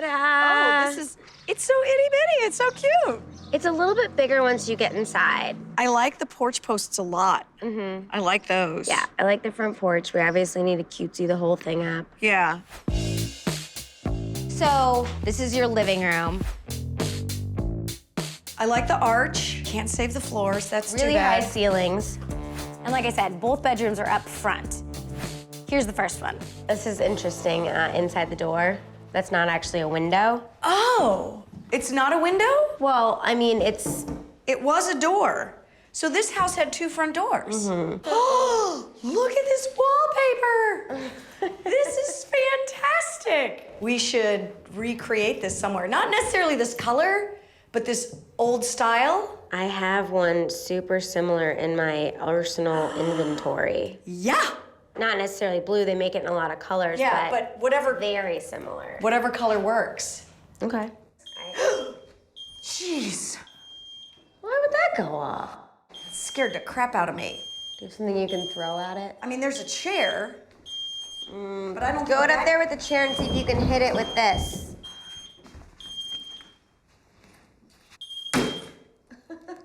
Ta-da! Oh, it's so itty-bitty, it's so cute. It's a little bit bigger once you get inside. I like the porch posts a lot. I like those. Yeah, I like the front porch. We obviously need to cutesy the whole thing up. Yeah. So, this is your living room. I like the arch. Can't save the floors, that's Really too bad. high ceilings. And like I said, both bedrooms are up front. Here's the first one. This is interesting, inside the door. That's not actually a window. Oh, it's not a window? Well, I mean, it's... It was a door. So this house had 2 front doors. Oh, look at this wallpaper. This is fantastic. We should recreate this somewhere. Not necessarily this color, but this old style. I have one super similar in my arsenal inventory. Yeah. Not necessarily blue, they make it in a lot of colors, Yeah, but whatever, very similar. whatever color works. Okay. Jeez, Why would that go off? it scared the crap out of me. Do you have something you can throw at it? I mean, there's a chair, but I don't Go think up there with the chair and see if you can hit it with this.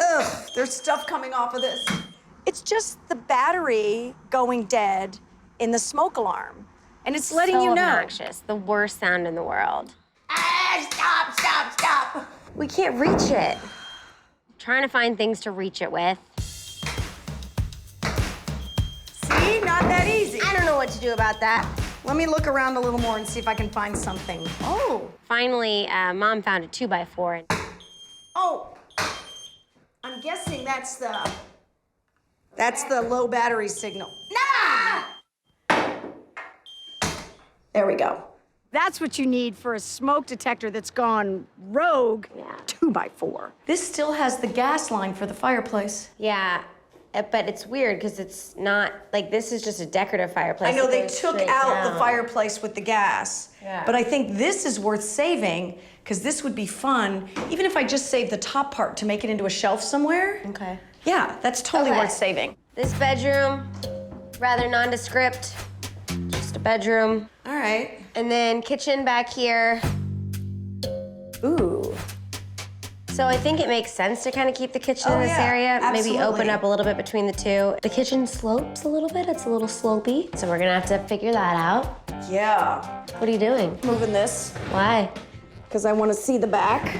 Ugh, there's stuff coming off of this. It's just the battery going dead in the smoke alarm. And it's letting you know. Obnoxious. The worst sound in the world. Ah, stop. We can't reach it. Trying to find things to reach it with. See, not that easy. I don't know what to do about that. Let me look around a little more and see if I can find something. Oh. Finally, Mom found a 2x4. Oh. I'm guessing that's the low battery signal. Nah! There we go. That's what you need for a smoke detector that's gone rogue. Yeah. 2x4. This still has the gas line for the fireplace. Yeah, but it's weird because it's not, like, this is just a decorative fireplace. I know that they goes took straight out the down. fireplace with the gas. Yeah. But I think this is worth saving because this would be fun, even if I just save the top part to make it into a shelf somewhere. Okay. Yeah, that's totally Okay. worth saving. This bedroom, rather nondescript, just a bedroom. All right. And then kitchen back here. Ooh. So I think it makes sense to kind of keep the kitchen Oh, in this yeah, area. Maybe open absolutely. up a little bit between the two. The kitchen slopes a little bit. It's a little slopey. So we're gonna have to figure that out. Yeah. What are you doing? Moving this Why? because I want to see the back.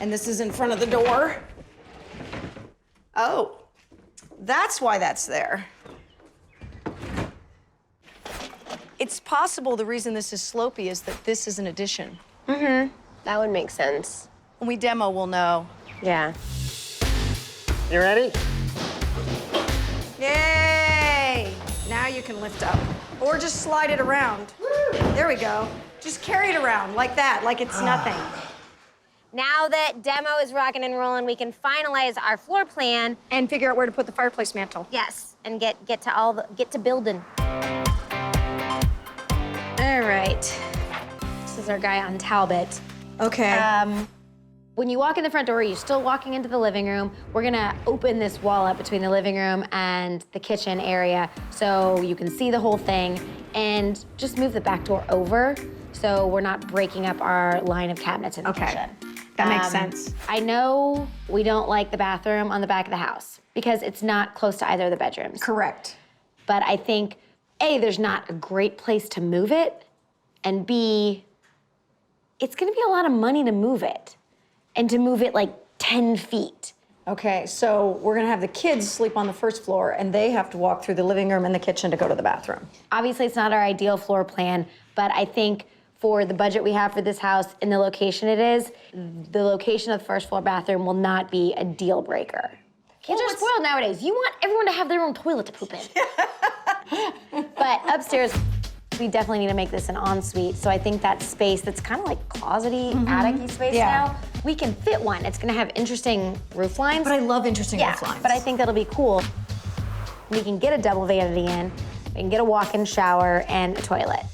And this is in front of the door. Oh, that's why that's there. It's possible the reason this is slopey is that this is an addition. That would make sense. When we demo, we'll know. Yeah. You ready? Yay! Now you can lift up. Or just slide it around. There we go. Just carry it around like that, like it's nothing. Now that demo is rocking and rolling, we can finalize our floor plan. And figure out where to put the fireplace mantle. Yes, and get to building. All right. This is our guy on Talbot. Okay. When you walk in the front door, you're still walking into the living room. We're gonna open this wall up between the living room and the kitchen area so you can see the whole thing, and just move the back door over so we're not breaking up our line of cabinets in the kitchen. That makes sense. I know we don't like the bathroom on the back of the house because it's not close to either of the bedrooms. Correct. But I think, A, there's not a great place to move it, and B, it's gonna be a lot of money to move it, and to move it like 10 feet. Okay, so we're gonna have the kids sleep on the first floor and they have to walk through the living room and the kitchen to go to the bathroom. Obviously, it's not our ideal floor plan, but I think for the budget we have for this house and the location it is, the location of the first floor bathroom will not be a deal breaker. Kids are spoiled nowadays. You want everyone to have their own toilet to poop in. But upstairs, we definitely need to make this an ensuite. So I think that space that's kind of like closet-y, attic-y space now, we can fit one. It's gonna have interesting roof lines. But I love interesting roof lines. But I think that'll be cool. We can get a double vanity in, we can get a walk-in shower and a toilet.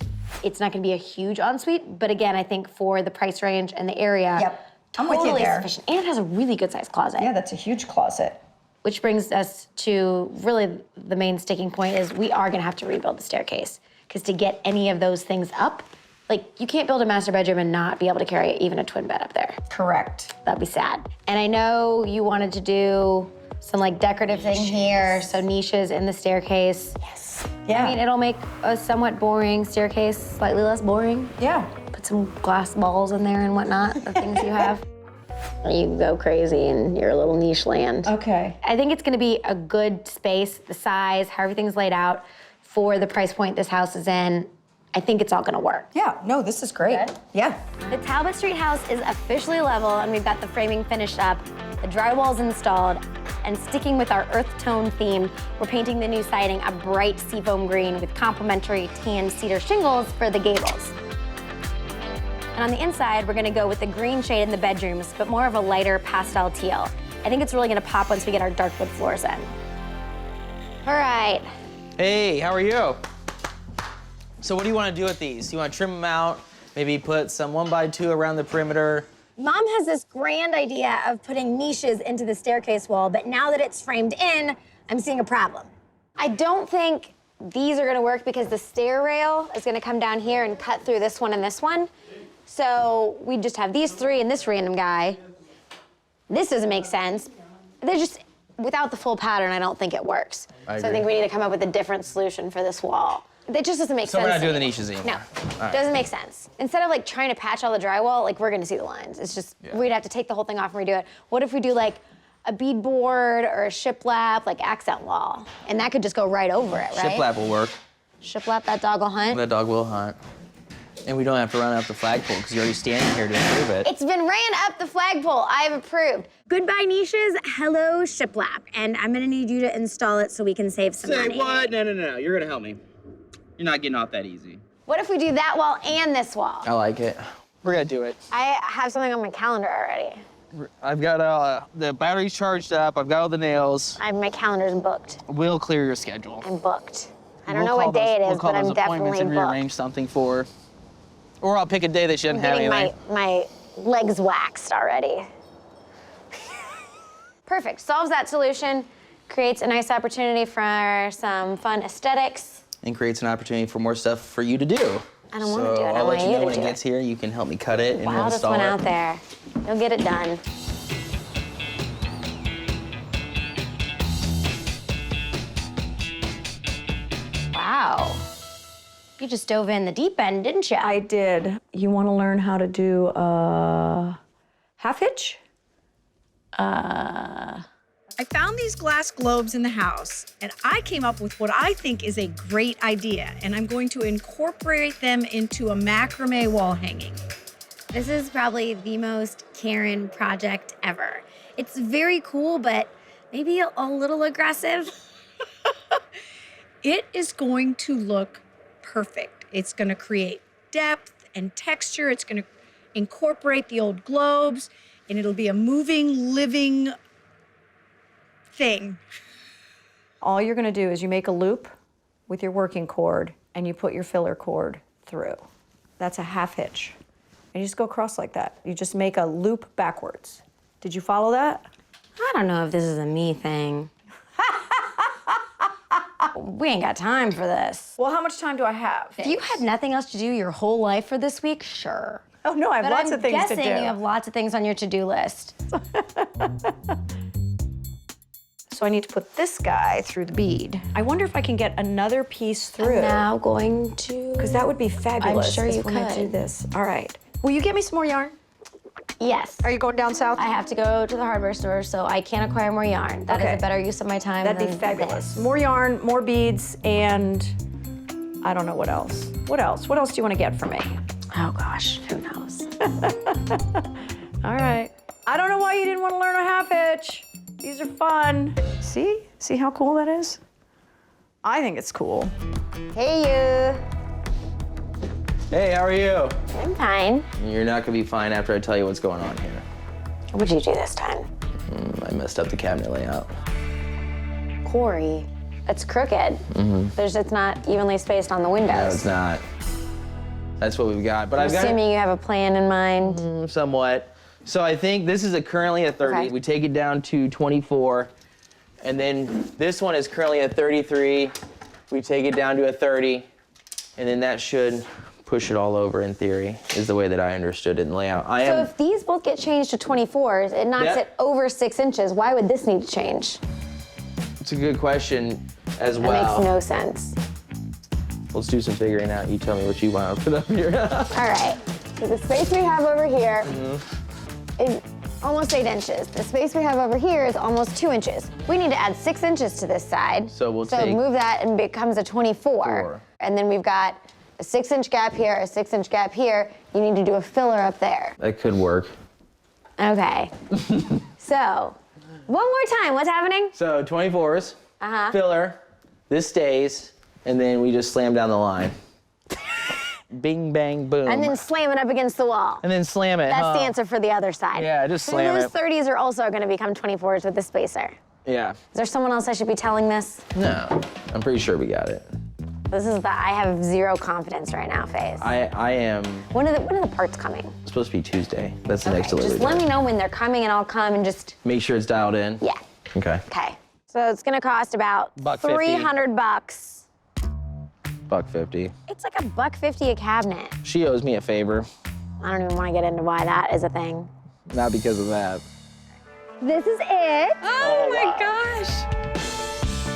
It's not gonna be a huge ensuite, but again, I think for the price range and the area, I'm with you totally there. sufficient. And it has a really good sized closet. Yeah, that's a huge closet. Which brings us to really the main sticking point is we are gonna have to rebuild the staircase. Because to get any of those things up, Like, you can't build a master bedroom and not be able to carry even a twin bed up there. Correct. That'd be sad. And I know you wanted to do some like decorative thing here, so niches in the staircase. Yes. Yeah. I mean, it'll make a somewhat boring staircase slightly less boring. Yeah. Put some glass balls in there and whatnot, the things you have. You go crazy in your little niche land. Okay. I think it's gonna be a good space, the size, how everything's laid out for the price point this house is in. I think it's all gonna work. Yeah, no, this is great. Good? Yeah. The Talbot Street house is officially level and we've got the framing finished up, the drywall's installed, and sticking with our earth tone theme, we're painting the new siding a bright seafoam green with complementary tan cedar shingles for the gables. And on the inside, we're gonna go with the green shade in the bedrooms, but more of a lighter pastel teal. I think it's really gonna pop once we get our dark wood floors in. All right. Hey, how are you? So what do you want to do with these? You want to trim them out, maybe put some 1x2 around the perimeter? Mom has this grand idea of putting niches into the staircase wall, but now that it's framed in, I'm seeing a problem. I don't think these are gonna work because the stair rail is gonna come down here and cut through this one and this one. So we just have these three and this random guy. This doesn't make sense. They're just, without the full pattern, I don't think it works. So I think we need to come up with a different solution for this wall. It just doesn't make sense. So we're not doing the niches anymore? No, Right. doesn't make sense. Instead of like trying to patch all the drywall, like we're gonna see the lines. It's just, we'd have to take the whole thing off and redo it. What if we do like a beadboard or a shiplap, like accent wall? And that could just go right over it, right? Shiplap will work. Shiplap, that dog will hunt. That dog will hunt. And we don't have to run up the flagpole because you're already standing here to improve it. It's been ran up the flagpole. I've approved. Goodbye niches, hello shiplap. And I'm gonna need you to install it so we can save some money. Say what? No. You're gonna help me. You're not getting off that easy. What if we do that wall and this wall? I like it. We're gonna do it. I have something on my calendar already. I've got the batteries charged up. I've got all the nails. My calendar's booked. We'll clear your schedule. I'm booked. I don't know what day it is, but I'm definitely and booked. rearrange something for her. Or I'll pick a day that she doesn't have Getting anything. my legs waxed already. Perfect, solves that solution, creates a nice opportunity for some fun aesthetics. And creates an opportunity for more stuff for you to do. I don't want to do it, I I'll want let you you know to when do it it. gets here. You can help me cut it and we'll Wildest install one it. out there. You'll get it done. Wow. You just dove in the deep end, didn't you? I did. You want to learn how to do a half hitch? I found these glass globes in the house, and I came up with what I think is a great idea, and I'm going to incorporate them into a macrame wall hanging. This is probably the most Karen project ever. It's very cool, but maybe a little aggressive. It is going to look perfect. It's going to create depth and texture. It's going to incorporate the old globes, and it'll be a moving, living thing. All you're gonna do is you make a loop with your working cord and you put your filler cord through. That's a half hitch. And you just go across like that. You just make a loop backwards. Did you follow that? I don't know if this is a me thing. We ain't got time for this. Well, how much time do I have? If you had nothing else to do your whole life for this week, sure. Oh no, I have But lots I'm of things to do. guessing you have lots of things on your to-do list. So I need to put this guy through the bead. I wonder if I can get another piece through. Now going to... Because that would be fabulous. I'm sure is you when I do could. this. All right. Will you get me some more yarn? Yes. Are you going down south? I have to go to the hardware store, so I can't acquire more yarn. That is Okay. a better use of my time That'd be than fabulous. this. More yarn, more beads, and I don't know what else. What else? What else do you want to get from me? Oh gosh, who knows? All right. I don't know why you didn't want to learn a half hitch. These are fun. See? See how cool that is? I think it's cool. Hey you. Hey, how are you? I'm fine. You're not gonna be fine after I tell you what's going on here. What'd you do this time? I messed up the cabinet layout. Corey, it's crooked. It's not evenly spaced on the windows. No, it's not. That's what we've got. But I'm I've got assuming you have a plan in mind. somewhat. So I think this is currently a 30. Okay. We take it down to 24. And then this one is currently a 33. We take it down to a 30. And then that should push it all over in theory, is the way that I understood it in layout. So if these both get changed to 24s, it knocks Yeah. it over 6 inches. Why would this need to change? It's a good question as That well. makes no sense. Let's do some figuring out. You tell me what you want to put up here. All right, so the space we have over here Mm-hmm. is almost 8 inches. The space we have over here is almost 2 inches. We need to add 6 inches to this side. So we'll take move that and it becomes a 24. 4. And then we've got a 6-inch gap here, a 6-inch gap here. You need to do a filler up there. That could work. Okay. So, one more time, what's happening? So 24s, filler, this stays, and then we just slam down the line. Bing, bang, boom. And then slam it up against the wall. And then slam it. That's the answer for the other side. Yeah, just So slam those it. 30s are also going to become 24s with the spacer. Yeah. Is there someone else I should be telling this? No, I'm pretty sure we got it. This is the I have zero confidence right now phase. I am When are the parts coming? supposed to be Tuesday. That's the next Okay, delivery just let day. me know when they're coming and I'll come and just, Make sure it's dialed in. yeah. Okay. Okay. So it's gonna cost about $150. $300. $150. It's like $150 a cabinet. She owes me a favor. I don't even want to get into why that is a thing. Not because of that. This is it. Oh my gosh.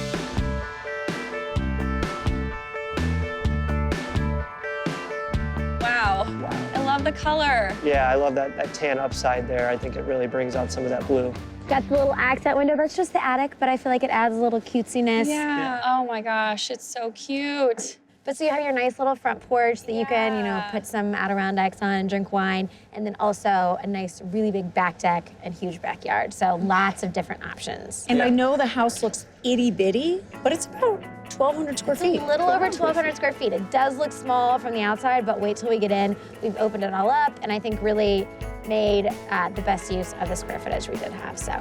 Wow. I love the color. Yeah, I love that tan upside there. I think it really brings out some of that blue. Got the little accent window. That's just the attic, but I feel like it adds a little cutesiness. Yeah. Oh my gosh, it's so cute. But so you have your nice little front porch that you can, put some Adirondacks on, drink wine, and then also a nice, really big back deck and huge backyard. So lots of different options. And I know the house looks itty bitty, but it's about 1,200 square feet. A little over 1,200 square feet. It does look small from the outside, but wait till we get in. We've opened it all up, and I think really made the best use of the square footage we did have. So,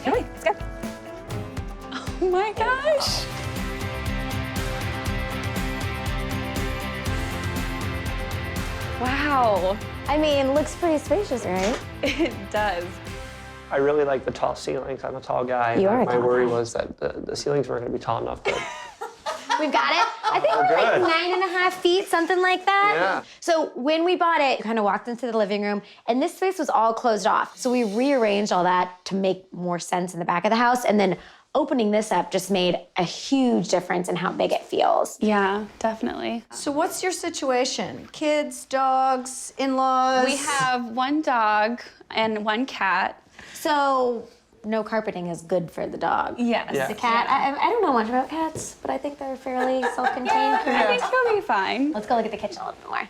anyway, let's go. Oh my gosh. Wow. I mean, looks pretty spacious, right? It does. I really like the tall ceilings. I'm a tall guy. You are a My tall worry guy. was that the ceilings weren't going to be tall enough. But We've got it. I think we're like good. 9.5 feet, something like that. Yeah. So when we bought it, we kind of walked into the living room, and this space was all closed off. So we rearranged all that to make more sense in the back of the house, and then opening this up just made a huge difference in how big it feels. Yeah, definitely. So what's your situation? Kids, dogs, in-laws? We have one dog and one cat. So no carpeting is good for the dog. Yes. Yeah. The cat, I don't know much about cats, but I think they're fairly self-contained. I think he'll be fine. Let's go look at the kitchen a little bit more.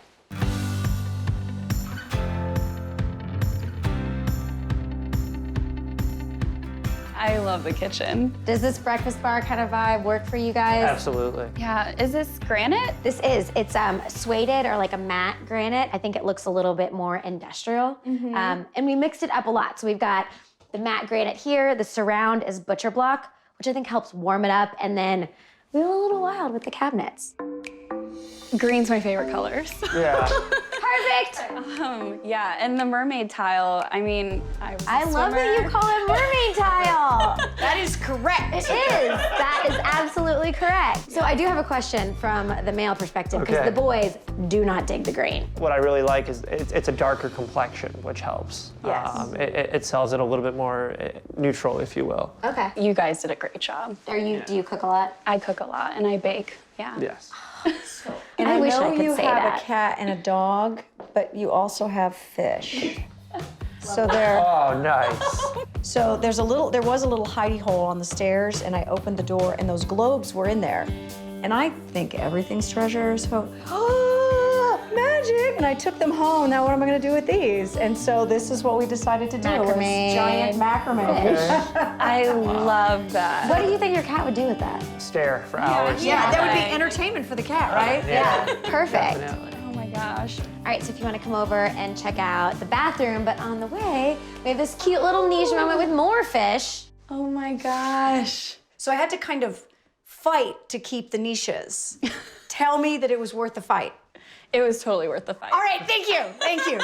I love the kitchen. Does this breakfast bar kind of vibe work for you guys? absolutely. Yeah, is this granite? This is. It's suede or like a matte granite. I think it looks a little bit more industrial. And we mixed it up a lot. So we've got the matte granite here. The surround is butcher block, which I think helps warm it up. And then we were a little wild with the cabinets. Green's my favorite colors. Yeah. Perfect. Yeah, and the mermaid tile, I mean, I was a I love that you swimmer. call it mermaid tile. That is correct. It is. That is absolutely correct. So I do have a question from the male perspective because Okay. the boys do not dig the green. What I really like is it's a darker complexion, which helps. Yes. It sells it a little bit more neutral, if you will. Okay. You guys did a great job. Do you cook a lot? I cook a lot and I bake, yeah. Yes. And I I wish know I could you say have that. a cat and a dog, but you also have fish. So there, Oh, nice. so there was a little hidey hole on the stairs, and I opened the door, and those globes were in there. And I think everything's treasure, so, magic! And I took them home. Now what am I gonna do with these? And so this is what we decided to do. was Macrame. giant macrame. I love that. What do you think your cat would do with that? Stare for hours. Yeah, that would be entertainment for the cat, right? Yeah, perfect. Definitely. Oh my gosh. All right, so if you want to come over and check out the bathroom, but on the way, we have this cute little niche moment with more fish. Oh my gosh. So I had to kind of fight to keep the niches. Tell me that it was worth the fight. It was totally worth the fight. All right, thank you, thank you.